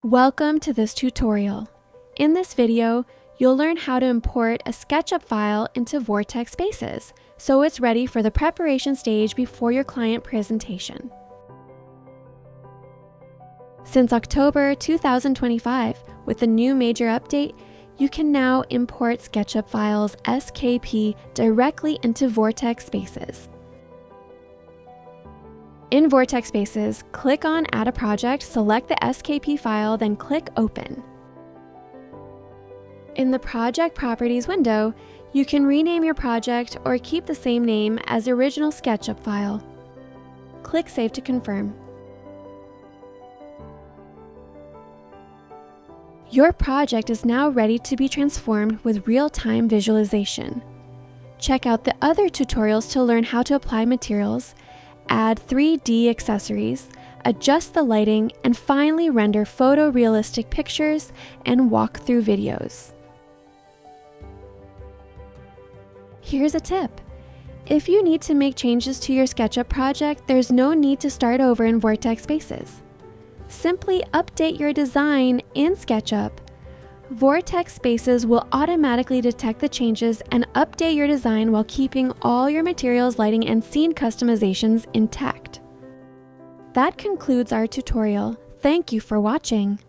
Welcome to this tutorial. In this video, you'll learn how to import a SketchUp file into VORTEK Spaces, so it's ready for the preparation stage before your client presentation. Since October 2025, with the new major update, you can now import SketchUp files SKP directly into VORTEK Spaces. In VORTEK Spaces, click on Add a Project, select the SKP file, then click Open. In the Project Properties window, you can rename your project or keep the same name as the original SketchUp file. Click Save to confirm. Your project is now ready to be transformed with real-time visualization. Check out the other tutorials to learn how to apply materials, add 3D accessories, adjust the lighting, and finally render photorealistic pictures and walkthrough videos. Here's a tip. If you need to make changes to your SketchUp project, there's no need to start over in VORTEK Spaces. Simply update your design in SketchUp. VORTEK Spaces will automatically detect the changes and update your design while keeping all your materials, lighting, and scene customizations intact. That concludes our tutorial. Thank you for watching.